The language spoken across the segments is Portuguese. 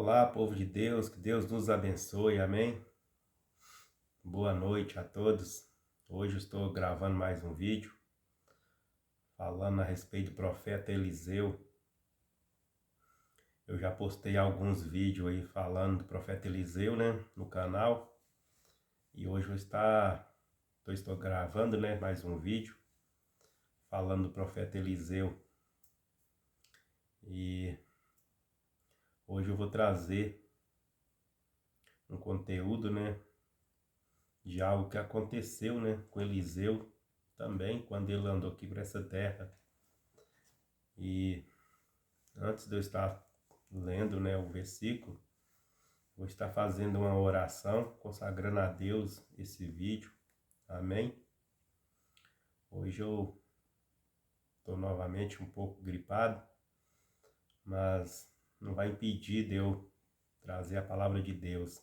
Olá, povo de Deus, que Deus nos abençoe, amém? Boa noite a todos. Hoje eu estou gravando mais um vídeo falando a respeito do profeta Eliseu. Eu já postei alguns vídeos aí falando do profeta Eliseu, né, no canal. E hoje estou gravando, né, mais um vídeo falando do profeta Eliseu. E hoje eu vou trazer um conteúdo, né, de algo que aconteceu, né, com Eliseu também, quando ele andou aqui por essa terra. E antes de eu estar lendo, né, o versículo, vou estar fazendo uma oração, consagrando a Deus esse vídeo, amém? Hoje eu estou novamente um pouco gripado, mas não vai impedir de eu trazer a palavra de Deus.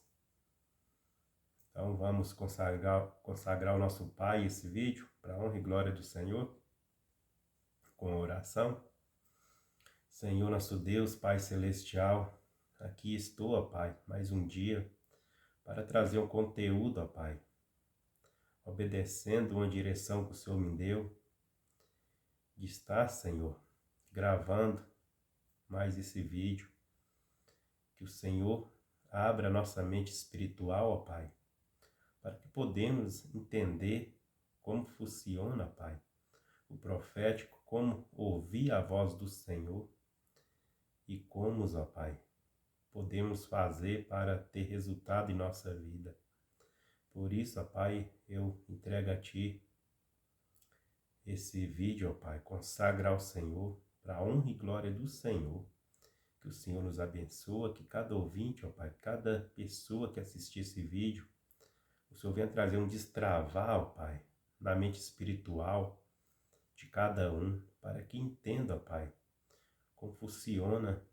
Então vamos consagrar o nosso Pai esse vídeo, para a honra e glória do Senhor, com a oração. Senhor nosso Deus, Pai Celestial, aqui estou, ó Pai, mais um dia, para trazer um conteúdo, ó Pai, obedecendo uma direção que o Senhor me deu, de estar, Senhor, gravando mais esse vídeo, que o Senhor abra a nossa mente espiritual, ó Pai, para que podemos entender como funciona, Pai, o profético, como ouvir a voz do Senhor e como, ó Pai, podemos fazer para ter resultado em nossa vida. Por isso, ó Pai, eu entrego a Ti esse vídeo, ó Pai, consagra ao Senhor, para a honra e glória do Senhor. Que o Senhor nos abençoe, que cada ouvinte, ó Pai, cada pessoa que assistir esse vídeo, o Senhor venha trazer um destravar, ó Pai, na mente espiritual de cada um, para que entenda, ó Pai, como funciona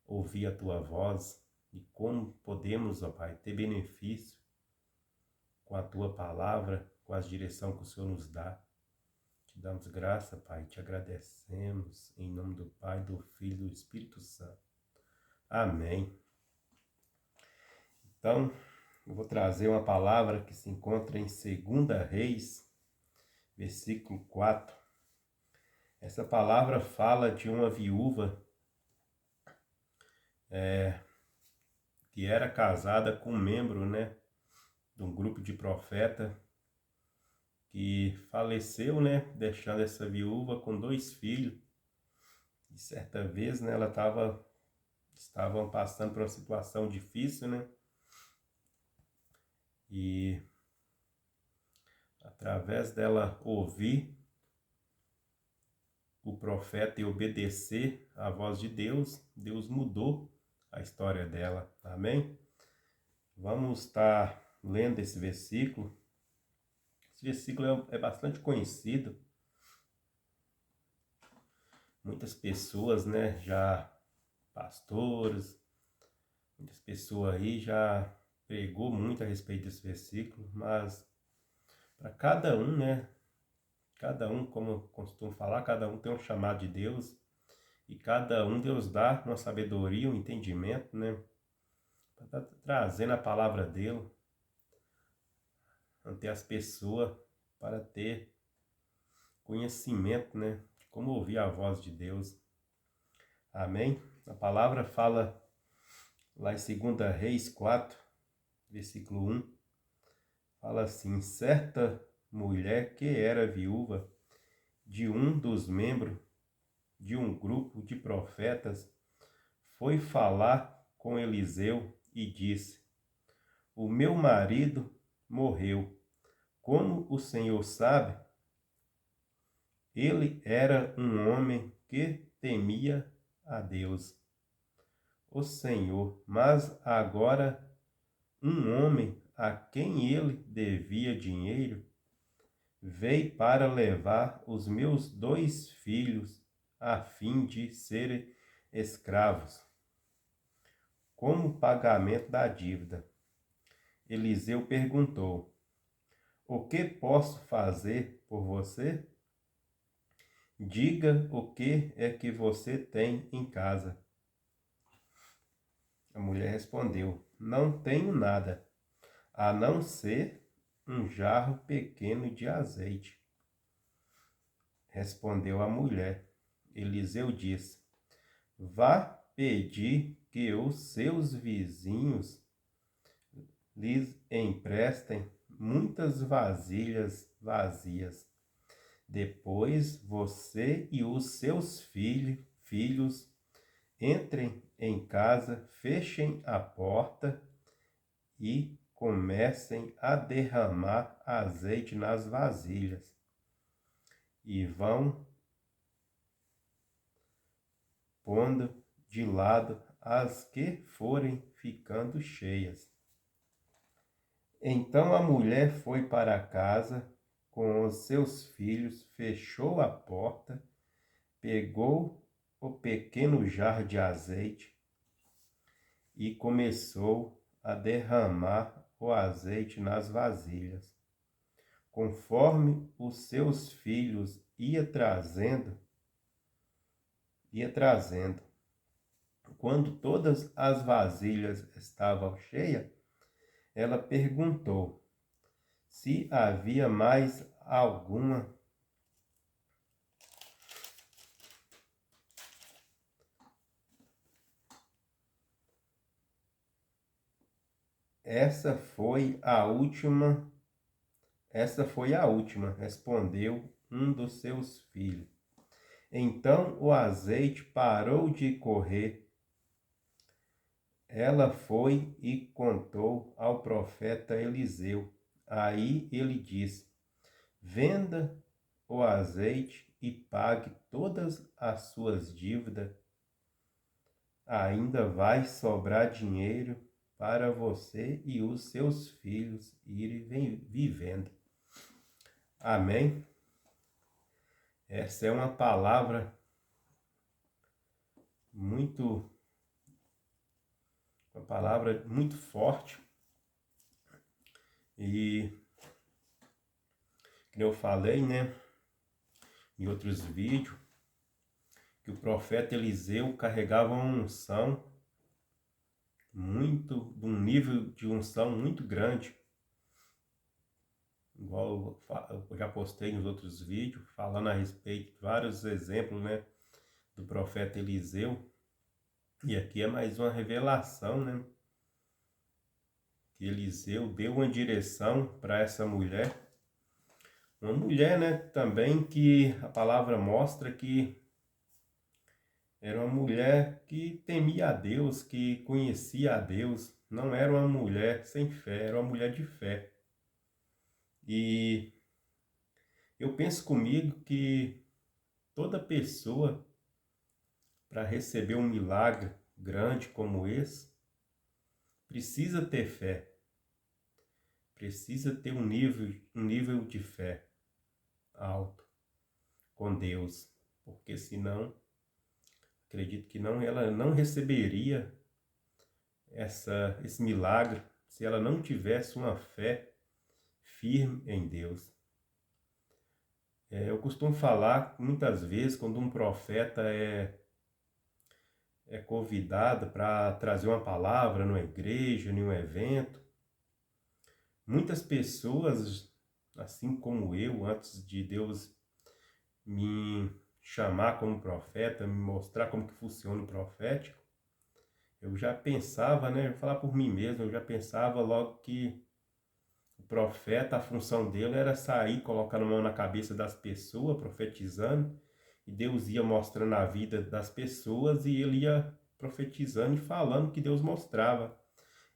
ouvir a Tua voz e como podemos, ó Pai, ter benefício com a Tua palavra, com as direções que o Senhor nos dá. Te damos graça, Pai, te agradecemos, em nome do Pai, do Filho e do Espírito Santo. Amém. Então, eu vou trazer uma palavra que se encontra em 2 Reis, versículo 4. Essa palavra fala de uma viúva que era casada com um membro, né, de um grupo de profeta, que faleceu, né, deixando essa viúva com 2 filhos. E certa vez, né, estavam passando por uma situação difícil, né? E através dela ouvir o profeta e obedecer à voz de Deus, Deus mudou a história dela. Amém? Vamos estar lendo esse versículo. Esse versículo é bastante conhecido. Muitas pessoas, né, pastores, muitas pessoas aí já pregou muito a respeito desse versículo, mas para cada um, né, cada um, como eu costumo falar, cada um tem um chamado de Deus, e cada um Deus dá uma sabedoria, um entendimento, né, para estar trazendo a palavra dele ante as pessoas, para ter conhecimento, né, de como ouvir a voz de Deus. Amém? A palavra fala lá em 2 Reis 4, versículo 1, fala assim: certa mulher que era viúva de um dos membros de um grupo de profetas foi falar com Eliseu e disse: o meu marido morreu. Como o Senhor sabe, ele era um homem que temia a Deus, o Senhor, mas agora um homem a quem ele devia dinheiro veio para levar os meus 2 filhos a fim de serem escravos, como pagamento da dívida. Eliseu perguntou: o que posso fazer por você? Diga o que é que você tem em casa. A mulher respondeu: Não tenho nada, a não ser um jarro pequeno de azeite. Respondeu a mulher. Eliseu disse: Vá pedir que os seus vizinhos lhes emprestem muitas vasilhas vazias. Depois você e os seus filhos entrem em casa, fechem a porta e comecem a derramar azeite nas vasilhas. E vão pondo de lado as que forem ficando cheias. Então a mulher foi para casa com os seus filhos, fechou a porta, pegou o pequeno jarro de azeite e começou a derramar o azeite nas vasilhas. Conforme os seus filhos ia trazendo. Quando todas as vasilhas estavam cheias, ela perguntou se havia mais alguma. Essa foi a última, respondeu um dos seus filhos. Então o azeite parou de correr. Ela foi e contou ao profeta Eliseu. Aí ele disse: Venda o azeite e pague todas as suas dívidas. Ainda vai sobrar dinheiro para você e os seus filhos irem vivendo. Amém? Essa é uma palavra muito forte. E como eu falei, né, em outros vídeos, que o profeta Eliseu carregava uma unção de um nível de unção muito grande. Igual eu já postei nos outros vídeos, falando a respeito de vários exemplos, né, do profeta Eliseu. E aqui é mais uma revelação, né, que Eliseu deu uma direção para essa mulher. Uma mulher, né, também que a palavra mostra que era uma mulher que temia a Deus, que conhecia a Deus. Não era uma mulher sem fé, era uma mulher de fé. E eu penso comigo que toda pessoa, para receber um milagre grande como esse, precisa ter fé. Precisa ter um nível de fé alto com Deus. Porque senão, acredito que ela não receberia esse milagre se ela não tivesse uma fé firme em Deus. Eu costumo falar muitas vezes quando um profeta é convidado para trazer uma palavra numa igreja, em um evento, muitas pessoas, assim como eu, antes de Deus me chamar como profeta, me mostrar como que funciona o profético, eu já pensava, né, vou falar por mim mesmo, eu já pensava logo que o profeta, a função dele era sair, colocando a mão na cabeça das pessoas, profetizando, e Deus ia mostrando a vida das pessoas e ele ia profetizando e falando o que Deus mostrava.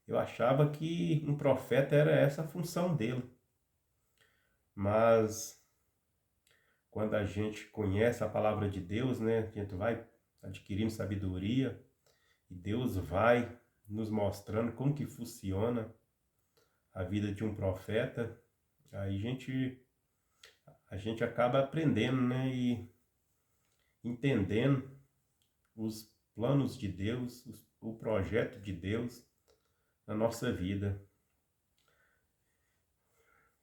Eu achava que um profeta era essa a função dele. Mas quando a gente conhece a palavra de Deus, né, a gente vai adquirindo sabedoria e Deus vai nos mostrando como que funciona a vida de um profeta. Aí a gente acaba aprendendo, né, e entendendo os planos de Deus, o projeto de Deus na nossa vida.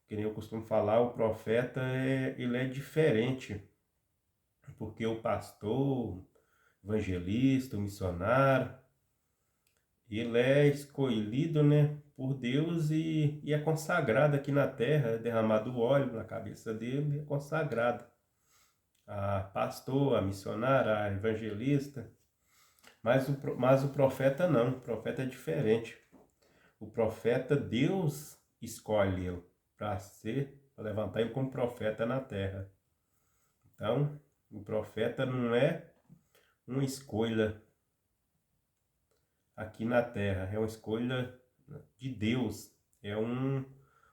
Que nem eu costumo falar, o profeta ele é diferente, porque o pastor, o evangelista, o missionário, ele é escolhido, né, por Deus e é consagrado aqui na terra, é derramado óleo na cabeça dele, é consagrado a pastor, a missionário, a evangelista. Mas o profeta não, o profeta é diferente. O profeta, Deus escolhe ele para levantar ele como profeta na terra. Então, o profeta não é uma escolha aqui na terra, é uma escolha de Deus, é uma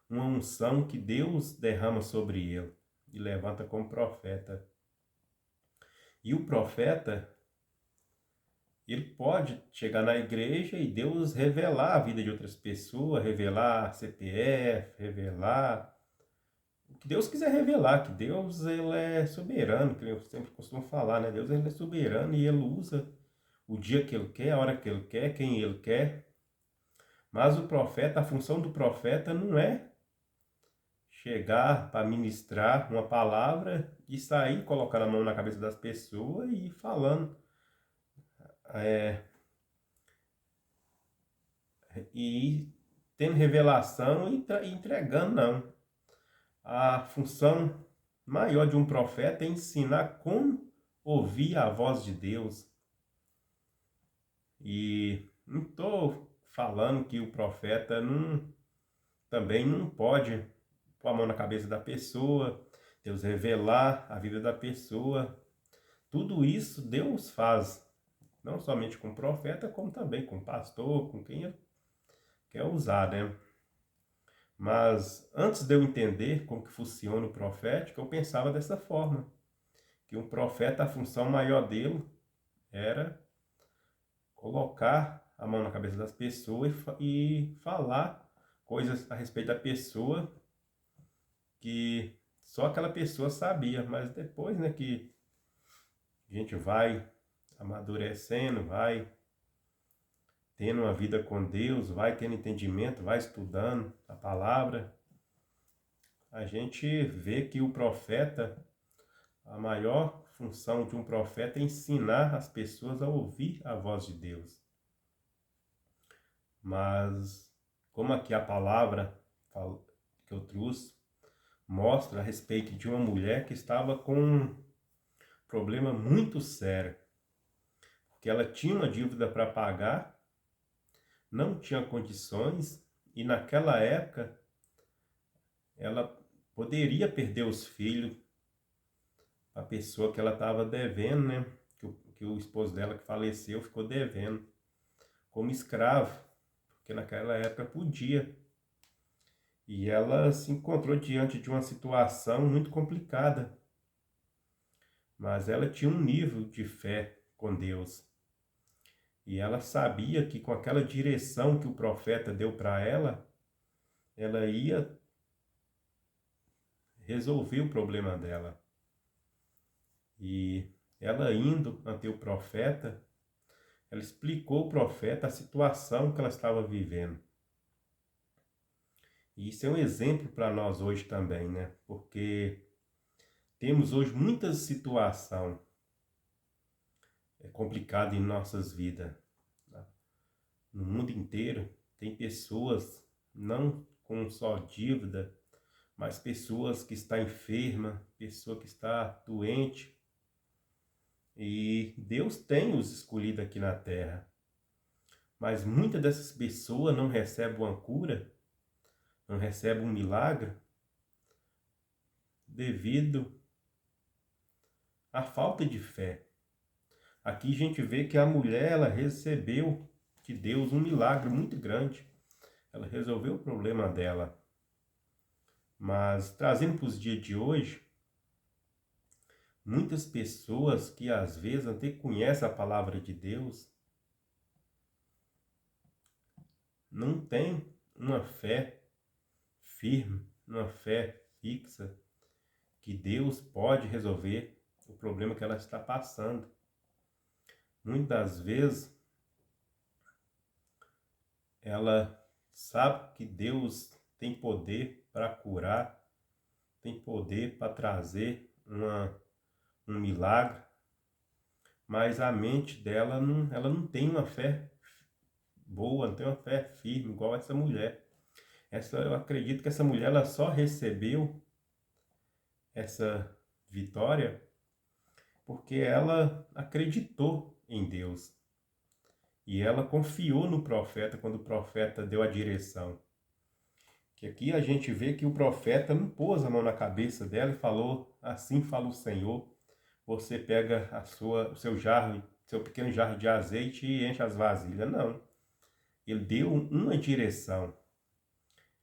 unção que Deus derrama sobre ele e levanta como profeta. E o profeta, ele pode chegar na igreja e Deus revelar a vida de outras pessoas, revelar CPF, revelar o que Deus quiser revelar, que Deus ele é soberano, que eu sempre costumo falar, né? Deus ele é soberano e ele usa o dia que ele quer, a hora que ele quer, quem ele quer. Mas o profeta, a função do profeta não é chegar para ministrar uma palavra e sair, colocar a mão na cabeça das pessoas e ir falando. E tendo revelação e entregando, não. A função maior de um profeta é ensinar como ouvir a voz de Deus. E não estou falando que o profeta também não pode pôr a mão na cabeça da pessoa, Deus revelar a vida da pessoa. Tudo isso Deus faz, não somente com o profeta, como também com o pastor, com quem quer usar, né? Mas antes de eu entender como que funciona o profético, eu pensava dessa forma, que um profeta, a função maior dele era colocar a mão na cabeça das pessoas e falar coisas a respeito da pessoa que só aquela pessoa sabia, mas depois, né, que a gente vai amadurecendo, vai tendo uma vida com Deus, vai tendo entendimento, vai estudando a palavra, a gente vê que o profeta, a maior função de um profeta é ensinar as pessoas a ouvir a voz de Deus. Mas, como aqui a palavra que eu trouxe mostra a respeito de uma mulher que estava com um problema muito sério, porque ela tinha uma dívida para pagar, não tinha condições, e naquela época ela poderia perder os filhos, a pessoa que ela estava devendo, né? Que o esposo dela que faleceu ficou devendo, como escravo, porque naquela época podia. E ela se encontrou diante de uma situação muito complicada, mas ela tinha um nível de fé com Deus. E ela sabia que com aquela direção que o profeta deu para ela ia resolver o problema dela. E ela indo ante o profeta, ela explicou ao profeta a situação que ela estava vivendo. E isso é um exemplo para nós hoje também, né? Porque temos hoje muita situação complicada em nossas vidas. Tá? No mundo inteiro tem pessoas não com só dívida, mas pessoas que estão enfermas, pessoa que está doente. E Deus tem os escolhidos aqui na terra. Mas muitas dessas pessoas não recebem uma cura, não recebem um milagre, devido à falta de fé. Aqui a gente vê que a mulher, ela recebeu de Deus um milagre muito grande. Ela resolveu o problema dela. Mas trazendo para os dias de hoje, muitas pessoas que às vezes até conhecem a palavra de Deus, não têm uma fé firme, uma fé fixa, que Deus pode resolver o problema que ela está passando. Muitas vezes ela sabe que Deus tem poder para curar, tem poder para trazer um milagre, mas a mente dela ela não tem uma fé boa, não tem uma fé firme igual essa mulher. Eu acredito que essa mulher ela só recebeu essa vitória porque ela acreditou em Deus. E ela confiou no profeta quando o profeta deu a direção. Que aqui a gente vê que o profeta não pôs a mão na cabeça dela e falou: assim fala o Senhor, você pega o seu jarro, seu pequeno jarro de azeite e enche as vasilhas. Não. Ele deu uma direção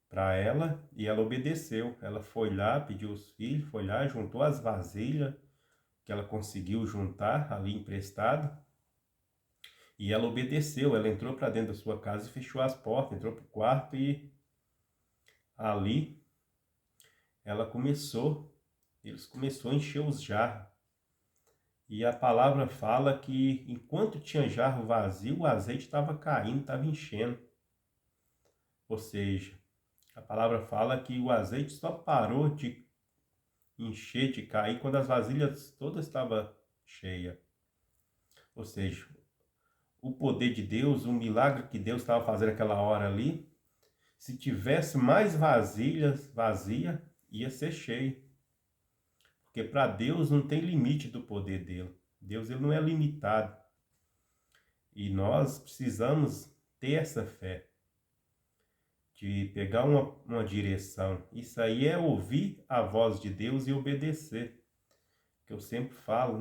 para ela e ela obedeceu. Ela foi lá, pediu os filhos, foi lá, juntou as vasilhas que ela conseguiu juntar ali emprestado. E ela obedeceu, ela entrou para dentro da sua casa e fechou as portas, entrou para o quarto e ali eles começou a encher os jarros. E a palavra fala que enquanto tinha jarro vazio, o azeite estava caindo, estava enchendo. Ou seja, a palavra fala que o azeite só parou de encher, de cair, quando as vasilhas todas estavam cheias. Ou seja, o poder de Deus, o milagre que Deus estava fazendo naquela hora ali, se tivesse mais vasilhas vazia, ia ser cheio. Porque para Deus não tem limite do poder dele. Deus ele não é limitado. E nós precisamos ter essa fé de pegar uma direção. Isso aí é ouvir a voz de Deus e obedecer. Que eu sempre falo,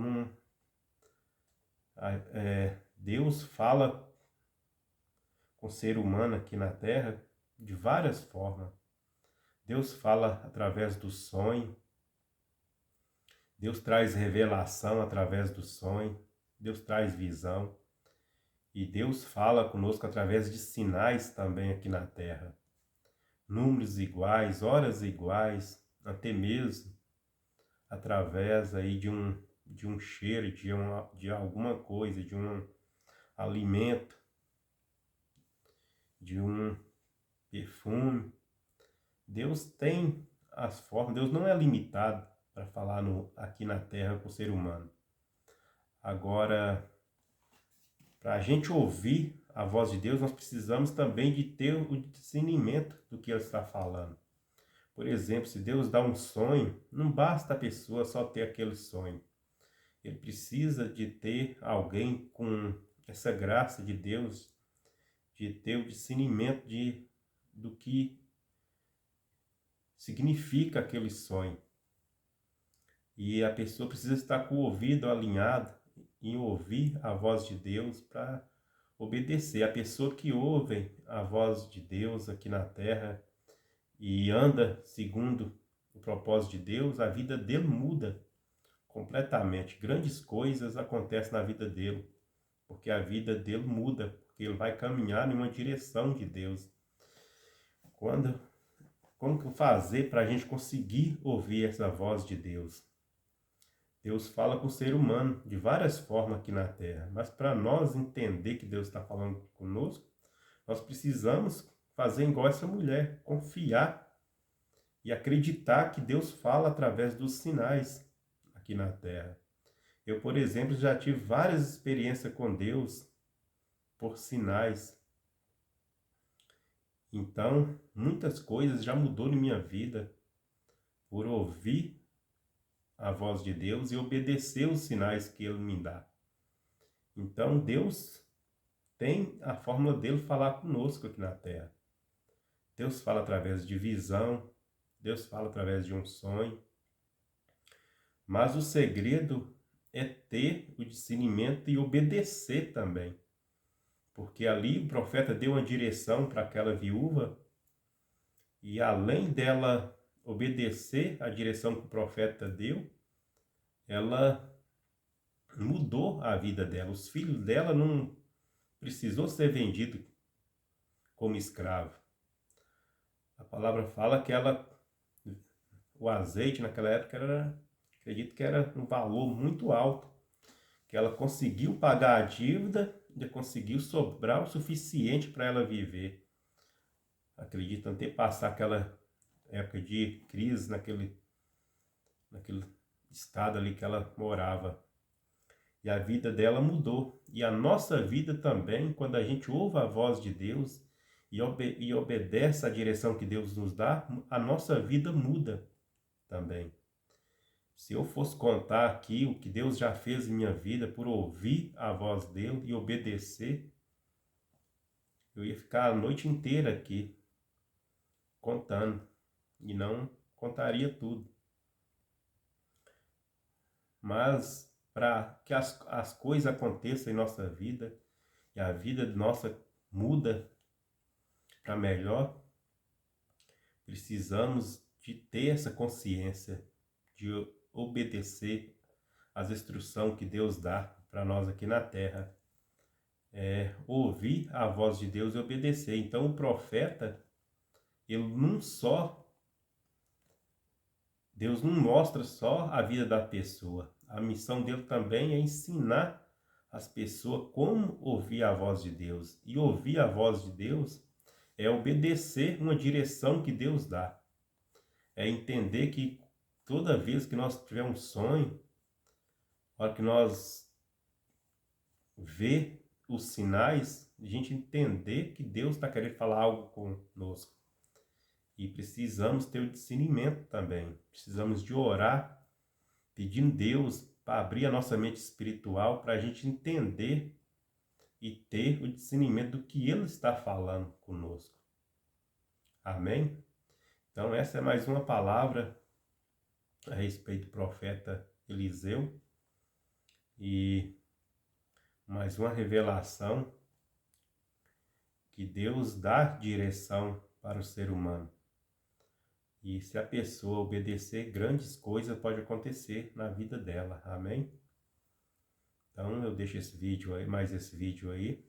Deus fala com o ser humano aqui na Terra de várias formas. Deus fala através do sonho. Deus traz revelação através do sonho. Deus traz visão. E Deus fala conosco através de sinais também aqui na Terra. Números iguais, horas iguais, até mesmo através aí de um cheiro, de alguma coisa, de um alimento, de um perfume. Deus tem as formas, Deus não é limitado para falar aqui na Terra com o ser humano. Agora, para a gente ouvir a voz de Deus, nós precisamos também de ter o discernimento do que Ele está falando. Por exemplo, se Deus dá um sonho, não basta a pessoa só ter aquele sonho. Ele precisa de ter alguém com essa graça de Deus, de ter o discernimento do que significa aquele sonho. E a pessoa precisa estar com o ouvido alinhado em ouvir a voz de Deus para obedecer. A pessoa que ouve a voz de Deus aqui na terra e anda segundo o propósito de Deus, a vida dele muda completamente. Grandes coisas acontecem na vida dele, porque a vida dele muda, porque ele vai caminhar em uma direção de Deus. Como que fazer para a gente conseguir ouvir essa voz de Deus? Deus fala com o ser humano de várias formas aqui na Terra, mas para nós entender que Deus está falando conosco, nós precisamos fazer igual essa mulher, confiar e acreditar que Deus fala através dos sinais aqui na Terra. Eu, por exemplo, já tive várias experiências com Deus por sinais. Então, muitas coisas já mudou na minha vida por ouvir a voz de Deus e obedecer os sinais que Ele me dá. Então, Deus tem a fórmula dele falar conosco aqui na Terra. Deus fala através de visão, Deus fala através de um sonho. Mas o segredo é ter o discernimento e obedecer também. Porque ali o profeta deu uma direção para aquela viúva e além dela obedecer a direção que o profeta deu, ela mudou a vida dela. Os filhos dela não precisou ser vendido como escravo. A palavra fala que o azeite naquela época acredito que era um valor muito alto, que ela conseguiu pagar a dívida e conseguiu sobrar o suficiente para ela viver. Acredito até passar aquela época de crise naquele estado ali que ela morava. E a vida dela mudou. E a nossa vida também, quando a gente ouve a voz de Deus e obedece à direção que Deus nos dá, a nossa vida muda também. Se eu fosse contar aqui o que Deus já fez em minha vida por ouvir a voz dele e obedecer, eu ia ficar a noite inteira aqui contando e não contaria tudo. Mas para que as coisas aconteçam em nossa vida e a vida nossa muda para melhor, precisamos de ter essa consciência, de obedecer às instruções que Deus dá para nós aqui na terra. Ouvir a voz de Deus e obedecer. Então o profeta, ele não só, Deus não mostra só a vida da pessoa. A missão dele também é ensinar as pessoas como ouvir a voz de Deus. E ouvir a voz de Deus é obedecer uma direção que Deus dá. É entender que toda vez que nós tivermos um sonho, na hora que nós vê os sinais, a gente entender que Deus está querendo falar algo conosco. E precisamos ter o discernimento também. Precisamos de orar, pedindo Deus para abrir a nossa mente espiritual, para a gente entender e ter o discernimento do que Ele está falando conosco. Amém? Então essa é mais uma palavra a respeito do profeta Eliseu. E mais uma revelação que Deus dá direção para o ser humano. E se a pessoa obedecer, grandes coisas podem acontecer na vida dela. Amém? Então eu deixo esse vídeo aí, mais esse vídeo aí.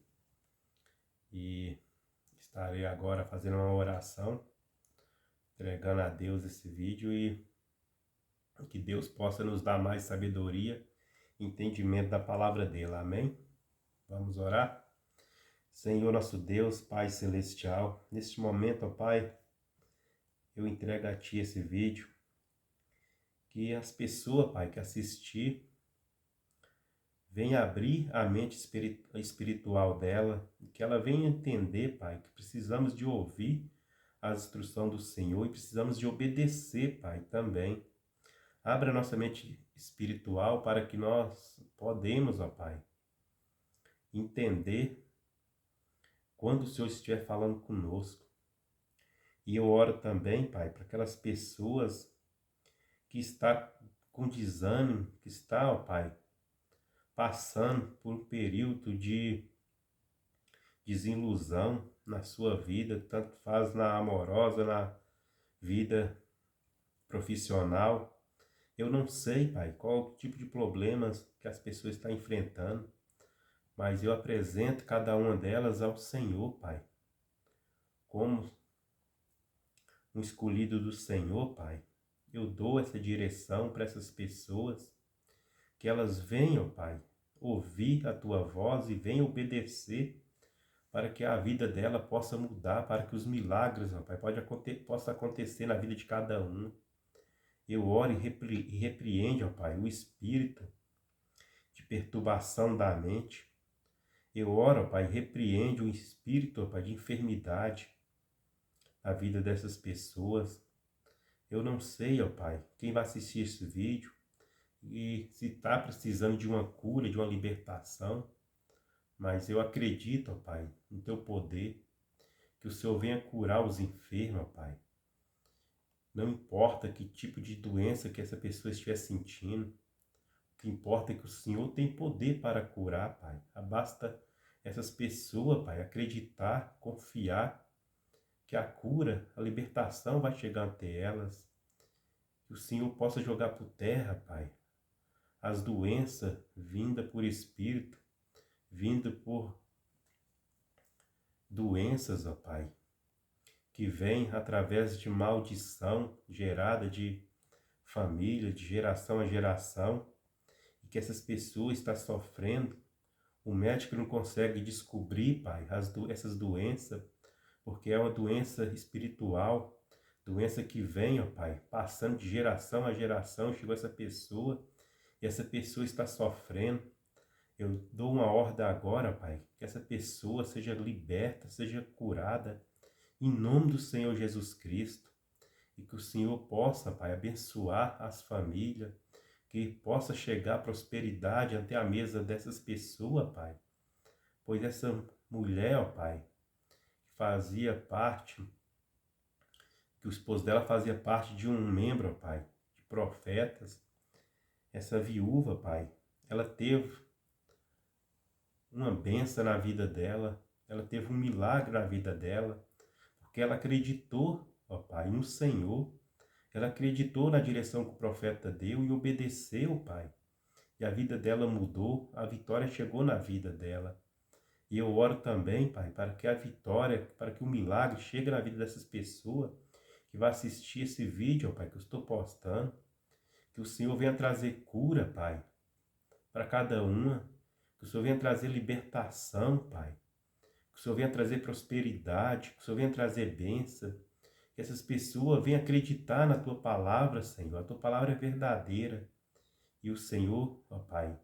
E estarei agora fazendo uma oração, entregando a Deus esse vídeo e que Deus possa nos dar mais sabedoria, entendimento da palavra dele. Amém? Vamos orar? Senhor nosso Deus, Pai Celestial, neste momento, ó Pai, eu entrego a Ti esse vídeo, que as pessoas, Pai, que assistir, venha abrir a mente espiritual dela, que ela venha entender, Pai, que precisamos de ouvir a instrução do Senhor e precisamos de obedecer, Pai, também. Abra a nossa mente espiritual para que nós podemos, ó Pai, entender quando o Senhor estiver falando conosco. E eu oro também, Pai, para aquelas pessoas que estão com desânimo, que está, ó Pai, passando por um período de desilusão na sua vida, tanto faz na amorosa, na vida profissional. Eu não sei, Pai, qual o tipo de problemas que as pessoas estão enfrentando, mas eu apresento cada uma delas ao Senhor, Pai, como um escolhido do Senhor, Pai. Eu dou essa direção para essas pessoas, que elas venham, Pai, ouvir a Tua voz e venham obedecer, para que a vida dela possa mudar, para que os milagres, ó Pai, possa acontecer na vida de cada um. Eu oro e repreende, ó Pai, o espírito de perturbação da mente. Eu oro, ó Pai, e repreende o espírito, ó Pai, de enfermidade na vida dessas pessoas. Eu não sei, ó Pai, quem vai assistir esse vídeo e se está precisando de uma cura, de uma libertação, mas eu acredito, ó Pai, no Teu poder, que o Senhor venha curar os enfermos, ó Pai. Não importa que tipo de doença que essa pessoa estiver sentindo, o que importa é que o Senhor tem poder para curar, Pai. Basta essas pessoas, Pai, acreditar, confiar que a cura, a libertação vai chegar até elas. Que o Senhor possa jogar por terra, Pai, as doenças vindas por espírito, vindas por doenças, ó Pai, que vem através de maldição gerada de família, de geração a geração, e que essas pessoas estão sofrendo. O médico não consegue descobrir, Pai, essas doenças, porque é uma doença espiritual, doença que vem, ó Pai, passando de geração a geração, chegou essa pessoa, e essa pessoa está sofrendo. Eu dou uma ordem agora, Pai, que essa pessoa seja liberta, seja curada, em nome do Senhor Jesus Cristo. E que o Senhor possa, Pai, abençoar as famílias, que possa chegar prosperidade até a mesa dessas pessoas, Pai. Pois essa mulher, ó Pai, que fazia parte, que o esposo dela fazia parte de um membro, ó Pai, de profetas, essa viúva, Pai, ela teve uma bênção na vida dela, ela teve um milagre na vida dela, porque ela acreditou, ó Pai, no Senhor, ela acreditou na direção que o profeta deu e obedeceu, Pai. E a vida dela mudou, a vitória chegou na vida dela. E eu oro também, Pai, para que a vitória, para que o milagre chegue na vida dessas pessoas que vai assistir esse vídeo, Pai, que eu estou postando. Que o Senhor venha trazer cura, Pai, para cada uma. Que o Senhor venha trazer libertação, Pai. Que o Senhor venha trazer prosperidade, que o Senhor venha trazer bênção. Que essas pessoas venham acreditar na Tua palavra, Senhor. A Tua palavra é verdadeira. E o Senhor, ó Pai,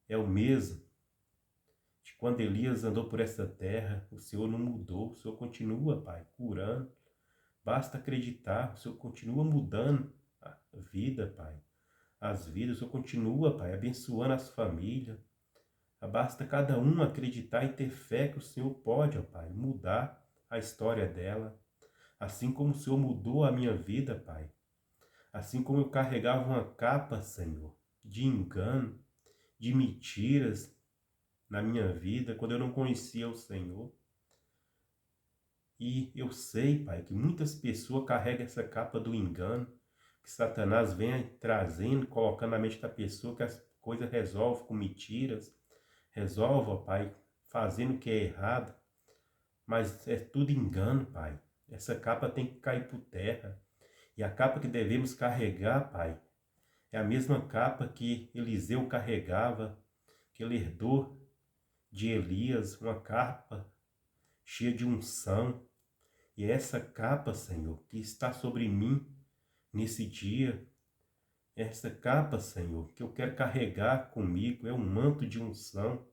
é o mesmo de quando Elias andou por essa terra. O Senhor não mudou. O Senhor continua, Pai, curando. Basta acreditar. O Senhor continua mudando a vida, Pai. As vidas. O Senhor continua, Pai, abençoando as famílias. Basta cada um acreditar e ter fé que o Senhor pode, ó Pai, mudar a história dela. Assim como o Senhor mudou a minha vida, Pai. Assim como eu carregava uma capa, Senhor, de engano, de mentiras na minha vida, quando eu não conhecia o Senhor. E eu sei, Pai, que muitas pessoas carregam essa capa do engano, que Satanás vem trazendo, colocando na mente da pessoa que as coisas resolvem com mentiras, resolve, ó Pai, fazendo o que é errado, mas é tudo engano, Pai. Essa capa tem que cair por terra. E a capa que devemos carregar, Pai, é a mesma capa que Eliseu carregava, que ele herdou de Elias, uma capa cheia de unção. E é essa capa, Senhor, que está sobre mim nesse dia, essa capa, Senhor, que eu quero carregar comigo, é um manto de unção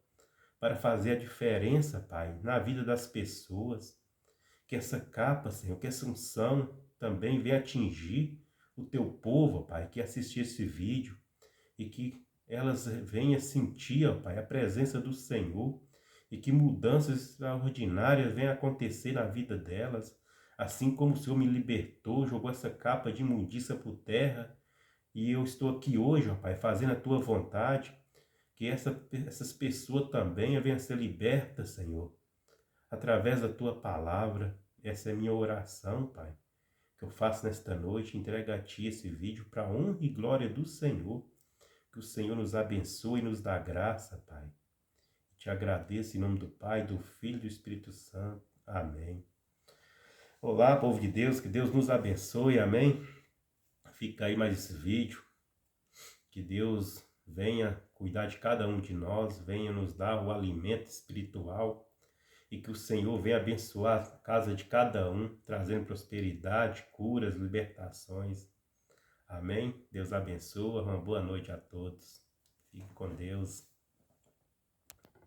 para fazer a diferença, Pai, na vida das pessoas. Que essa capa, Senhor, que essa unção também venha atingir o teu povo, Pai, que assistir esse vídeo e que elas venham sentir, ó Pai, a presença do Senhor e que mudanças extraordinárias venham acontecer na vida delas, assim como o Senhor me libertou, jogou essa capa de imundícia por terra e eu estou aqui hoje, ó Pai, fazendo a Tua vontade, que essas pessoas também venham a ser libertas, Senhor, através da Tua palavra. Essa é a minha oração, Pai, que eu faço nesta noite, entrega a Ti esse vídeo para a honra e glória do Senhor. Que o Senhor nos abençoe e nos dá graça, Pai. Te agradeço em nome do Pai, do Filho e do Espírito Santo. Amém. Olá, povo de Deus, que Deus nos abençoe, amém. Fica aí mais esse vídeo. Que Deus venha cuidar de cada um de nós, venha nos dar o alimento espiritual e que o Senhor venha abençoar a casa de cada um, trazendo prosperidade, curas, libertações. Amém? Deus abençoe, uma boa noite a todos. Fique com Deus.